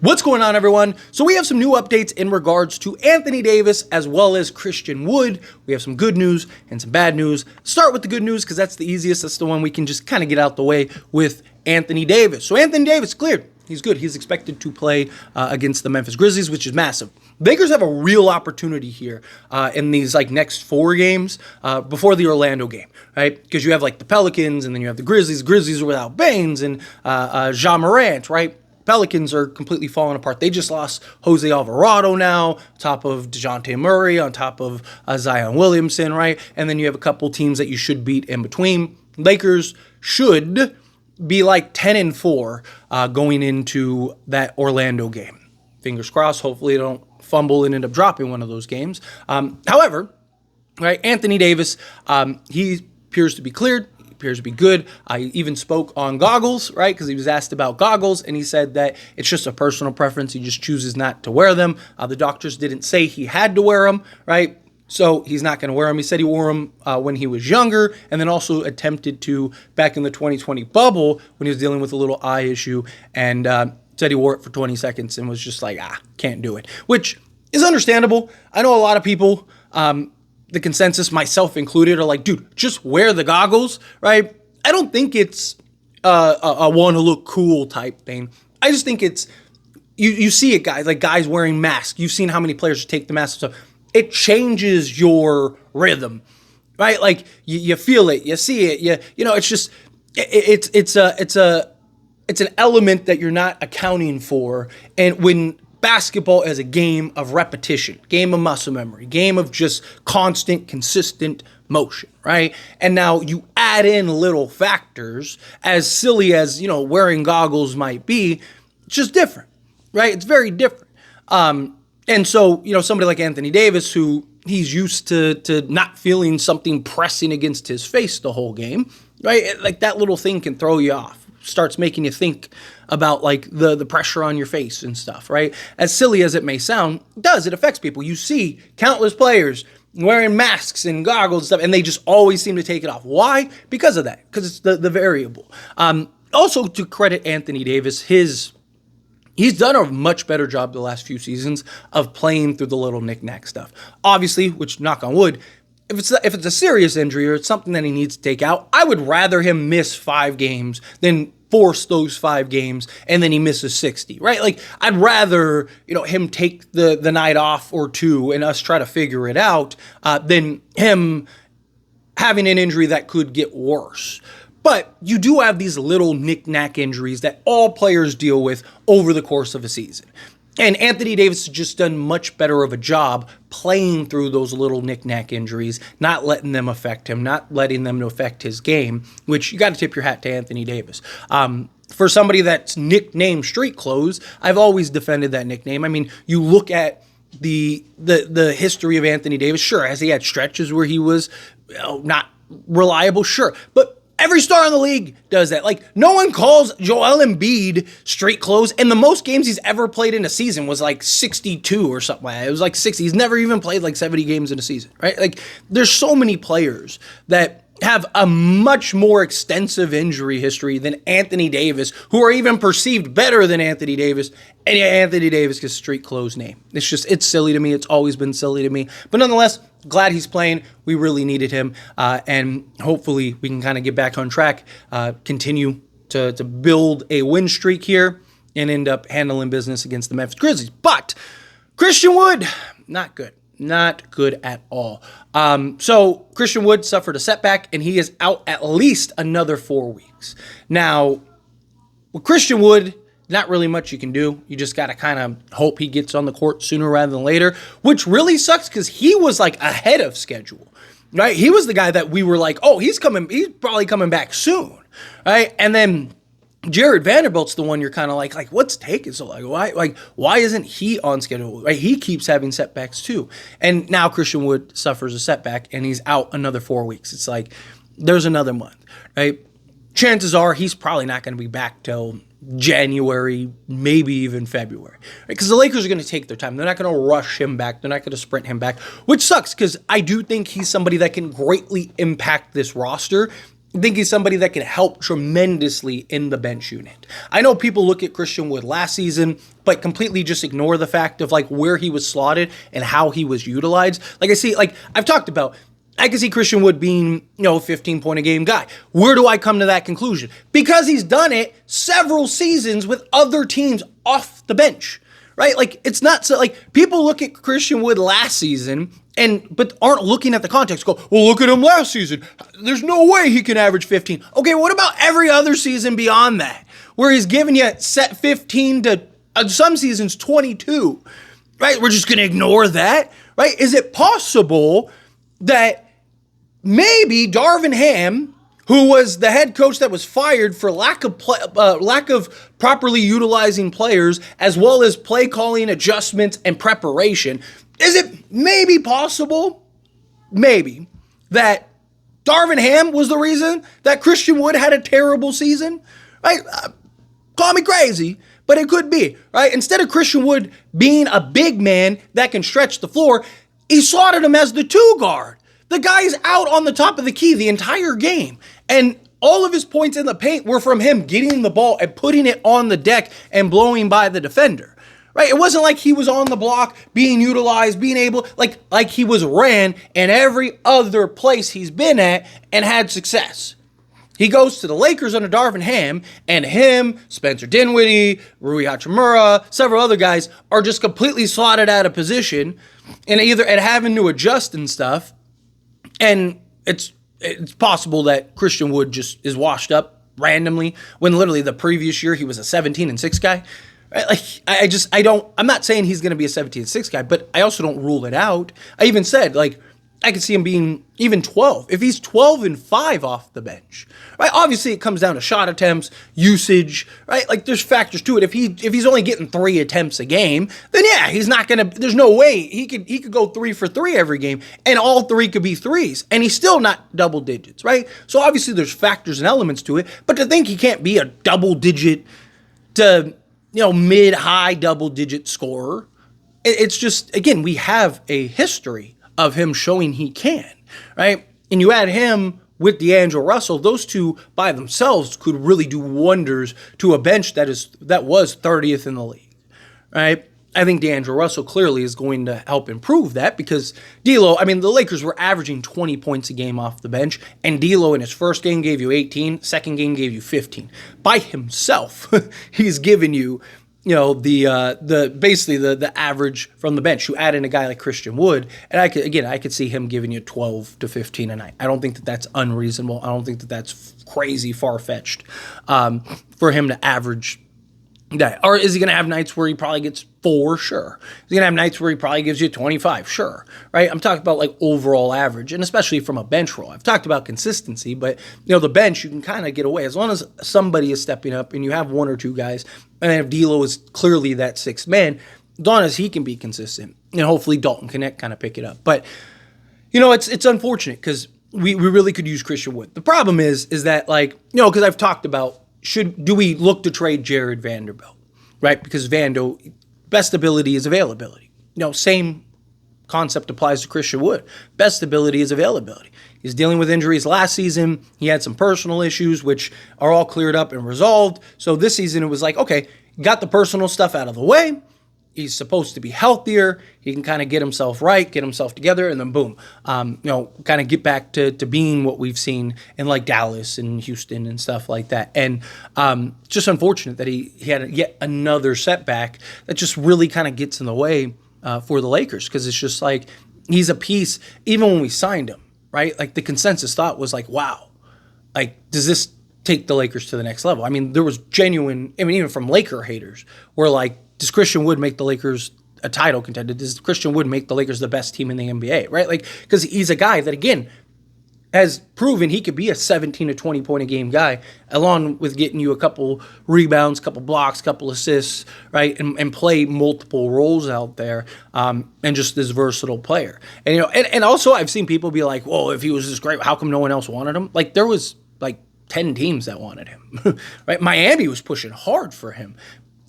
What's going on, everyone? So we have some new updates in regards to Anthony Davis as well as Christian Wood. We have some good news and some bad news. Start with the good news because that's the easiest. That's the one we can just kind of get out the way with Anthony Davis. So Anthony Davis cleared. He's good. He's expected to play against the Memphis Grizzlies, which is massive. Lakers have a real opportunity here in these next 4 games before the Orlando game, right? Because you have the Pelicans and then you have the Grizzlies. Grizzlies are without Baines and Ja Morant, right? Pelicans are completely falling apart. They just lost Jose Alvarado now, on top of DeJounte Murray, on top of Zion Williamson, right? And then you have a couple teams that you should beat in between. Lakers should be 10-4 going into that Orlando game. Fingers crossed. Hopefully they don't fumble and end up dropping one of those games. However, right, Anthony Davis, he appears to be cleared. Appears to be good. He even spoke on goggles, right? Because he was asked about goggles, and he said that it's just a personal preference. He just chooses not to wear them. The doctors didn't say he had to wear them, right? So he's not going to wear them. He said he wore them when he was younger, and then also attempted to back in the 2020 bubble when he was dealing with a little eye issue, and said he wore it for 20 seconds and was just can't do it, which is understandable. I know a lot of people, the consensus, myself included, are dude, just wear the goggles, right? I don't think it's a want to look cool type thing. I just think it's, you see it, guys, guys wearing masks. You've seen how many players take the mask and stuff. It changes your rhythm, right? You feel it, you see it, you know, it's just, it's an element that you're not accounting for. And when basketball is a game of repetition, game of muscle memory, game of just constant, consistent motion, right? And now you add in little factors, as silly as, wearing goggles might be, it's just different, right? It's very different. And so, somebody like Anthony Davis, who he's used to not feeling something pressing against his face the whole game, right? That little thing can throw you off. Starts making you think about the pressure on your face and stuff, right? As silly as it may sound, it affects people. You see countless players wearing masks and goggles and stuff, and they just always seem to take it off. Why? Because of that, because it's the variable. Also, to credit Anthony Davis, he's done a much better job the last few seasons of playing through the little knick-knack stuff. Obviously, which, knock on wood, if it's a serious injury or it's something that he needs to take out, I would rather him miss 5 games than force those 5 games and then he misses 60, right? I'd rather, him take the night off or 2 and us try to figure it out than him having an injury that could get worse. But you do have these little knick-knack injuries that all players deal with over the course of a season. And Anthony Davis has just done much better of a job playing through those little knick-knack injuries, not letting them affect him, not letting them affect his game, which you got to tip your hat to Anthony Davis. For somebody that's nicknamed Street Clothes, I've always defended that nickname. I mean, you look at the history of Anthony Davis. Sure, has he had stretches where he was not reliable? Sure, but every star in the league does that. No one calls Joel Embiid Street Clothes, and the most games he's ever played in a season was 62 or something like that. It was 60. He's never even played 70 games in a season, right? There's so many players that have a much more extensive injury history than Anthony Davis, who are even perceived better than Anthony Davis, and Anthony Davis gets Street Clothes name. It's silly to me. It's always been silly to me. But nonetheless, glad he's playing. We really needed him, and hopefully we can kind of get back on track, continue to build a win streak here, and end up handling business against the Memphis Grizzlies. But Christian Wood, not good. Not good at all. So Christian Wood suffered a setback, and he is out at least another 4 weeks. Now, with Christian Wood, not really much you can do. You just got to kind of hope he gets on the court sooner rather than later, which really sucks because he was ahead of schedule, right? He was the guy that we were oh, he's probably coming back soon, right? And then Jared Vanderbilt's the one you're kind of what's taking so long? Why isn't he on schedule? Right? He keeps having setbacks too. And now Christian Wood suffers a setback and he's out another 4 weeks. It's there's another month, right? Chances are he's probably not going to be back till January, maybe even February, right? Because the Lakers are going to take their time. They're not going to rush him back. They're not going to sprint him back, which sucks because I do think he's somebody that can greatly impact this roster I think he's somebody that can help tremendously in the bench unit. I know people look at Christian Wood last season, but completely just ignore the fact of like where he was slotted and how he was utilized. I've talked about, I can see Christian Wood being, 15-point a game guy. Where do I come to that conclusion? Because he's done it several seasons with other teams off the bench, right? Like, it's not so, like, people look at Christian Wood last season but aren't looking at the context. Go, well, look at him last season. There's no way he can average 15. Okay, what about every other season beyond that, where he's giving you set 15 to some seasons 22, right? We're just going to ignore that, right? Is it possible that maybe Darvin Ham, who was the head coach that was fired for lack of properly utilizing players, as well as play calling adjustments and preparation, is it maybe possible, that Darvin Ham was the reason that Christian Wood had a terrible season? Right? Call me crazy, but it could be, right? Instead of Christian Wood being a big man that can stretch the floor, he slotted him as the 2 guard. The guy's out on the top of the key the entire game. And all of his points in the paint were from him getting the ball and putting it on the deck and blowing by the defender. Right? It wasn't like he was on the block, being utilized, being able, like he was ran in every other place he's been at and had success. He goes to the Lakers under Darvin Ham, and him, Spencer Dinwiddie, Rui Hachimura, several other guys are just completely slotted out of position and having to adjust and stuff. And it's possible that Christian Wood just is washed up randomly when literally the previous year he was a 17-6 guy. Right? I'm not saying he's going to be a 17-6 guy, but I also don't rule it out. I even said, I could see him being even 12. If he's 12-5 off the bench, right? Obviously, it comes down to shot attempts, usage, right? Like, there's factors to it. If he's only getting 3 attempts a game, then yeah, he's not gonna. There's no way he could go 3 for 3 every game, and all 3 could be threes, and he's still not double digits, right? So obviously, there's factors and elements to it. But to think he can't be a double digit to mid-high double digit scorer, it's just, again, we have a history of him showing he can, right? And you add him with D'Angelo Russell, those two by themselves could really do wonders to a bench that was 30th in the league, right? I think D'Angelo Russell clearly is going to help improve that because the Lakers were averaging 20 points a game off the bench, and D'Lo in his first game gave you 18, second game gave you 15. By himself, he's given you, the average from the bench. You add in a guy like Christian Wood, and I could see him giving you 12 to 15 a night. I don't think that that's unreasonable. I don't think that that's crazy far-fetched for him to average that. Or is he going to have nights where he probably gets 4? Sure. Is he going to have nights where he probably gives you 25? Sure. Right? I'm talking about like overall average, and especially from a bench role. I've talked about consistency, but the bench, you can kind of get away. As long as somebody is stepping up and you have 1 or 2 guys, and if D'Lo is clearly that 6th man, as long as he can be consistent, and hopefully Dalton Connect kind of pick it up. But, it's unfortunate because we really could use Christian Wood. The problem is that, because I've talked about, do we look to trade Jared Vanderbilt, right? Because Vando, best ability is availability. Same concept applies to Christian Wood. Best ability is availability. He's dealing with injuries last season. He had some personal issues, which are all cleared up and resolved. So this season, it was like, okay, got the personal stuff out of the way. He's supposed to be healthier. He can kind of get himself right, get himself together, and then boom, kind of get back to being what we've seen in like Dallas and Houston and stuff like that. And just unfortunate that he had yet another setback that just really kind of gets in the way for the Lakers, because it's just like he's a piece. Even when we signed him, right? Like the consensus thought was like, wow, like does this take the Lakers to the next level? I mean, there was genuine, even from Laker haters, were like, does Christian Wood make the Lakers a title contender? Does Christian Wood make the Lakers the best team in the NBA, right? Like, because he's a guy that, again, has proven he could be a 17 to 20 point a game guy, along with getting you a couple rebounds, couple blocks, couple assists, right? And play multiple roles out there, and just this versatile player. And, and also I've seen people be like, whoa, if he was this great, how come no one else wanted him? Like, there was like 10 teams that wanted him, right? Miami was pushing hard for him.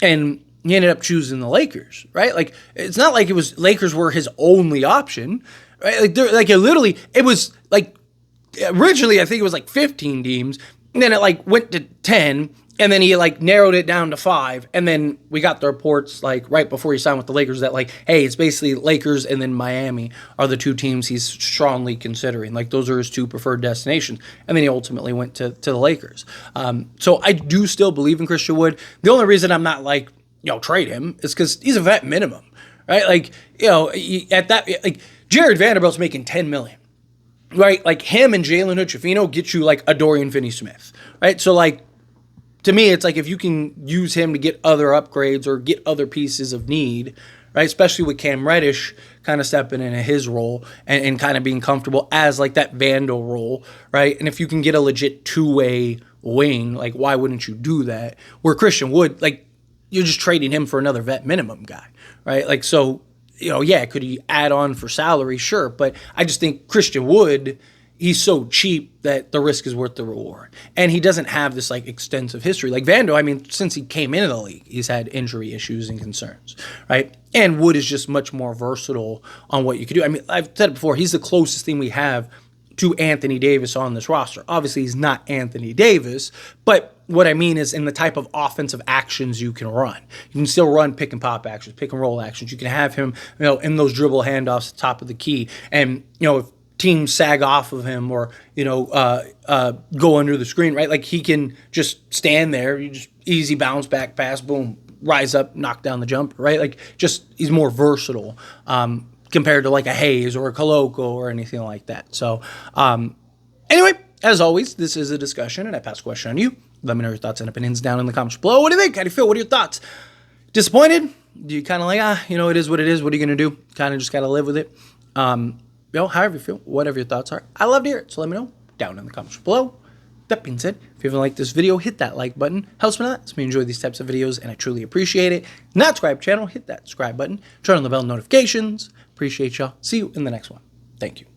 And he ended up choosing the Lakers, right? Like, it's not like Lakers were his only option, right? It was like originally I think it was like 15 teams, and then it like went to 10, and then he like narrowed it down to 5, and then we got the reports like right before he signed with the Lakers that like, hey, it's basically Lakers and then Miami are the 2 teams he's strongly considering. Like those are his 2 preferred destinations, and then he ultimately went to the Lakers. So I do still believe in Christian Wood. The only reason I'm not like, trade him is because he's a vet minimum, right? Like, at that, like Jared Vanderbilt's making $10 million. Right, like him and Jalen Hood-Schifino get you like a Dorian Finney-Smith, right? So like, to me, it's like if you can use him to get other upgrades or get other pieces of need, right? Especially with Cam Reddish kind of stepping into his role and kind of being comfortable as like that Vandal role, right? And if you can get a legit 2-way wing, like why wouldn't you do that? Where Christian Wood, like you're just trading him for another vet minimum guy, right? Like so. Could he add on for salary? Sure. But I just think Christian Wood, he's so cheap that the risk is worth the reward. And he doesn't have this like extensive history. Like Vando, I mean, since he came into the league, he's had injury issues and concerns, right? And Wood is just much more versatile on what you could do. I mean, I've said it before, he's the closest thing we have to Anthony Davis on this roster. Obviously, he's not Anthony Davis, but what I mean is in the type of offensive actions you can run. You can still run pick and pop actions, pick and roll actions. You can have him, in those dribble handoffs at the top of the key. And, if teams sag off of him or, go under the screen, right? Like he can just stand there, you just easy bounce back pass, boom, rise up, knock down the jumper, right? Like just he's more versatile. Compared to like a Hayes or a Koloko or anything like that. So anyway, as always, this is a discussion and I pass a question on you. Let me know your thoughts and opinions down in the comments below. What do you think? How do you feel? What are your thoughts? Disappointed? Do you kind of like, it is what it is. What are you going to do? Kind of just got to live with it. However you feel, whatever your thoughts are. I love to hear it. So let me know down in the comments below. That being said, if you haven't liked this video, hit that like button. Helps me a lot. Helps me enjoy these types of videos, and I truly appreciate it. Not subscribe to the channel, hit that subscribe button. Turn on the bell notifications. Appreciate y'all. See you in the next one. Thank you.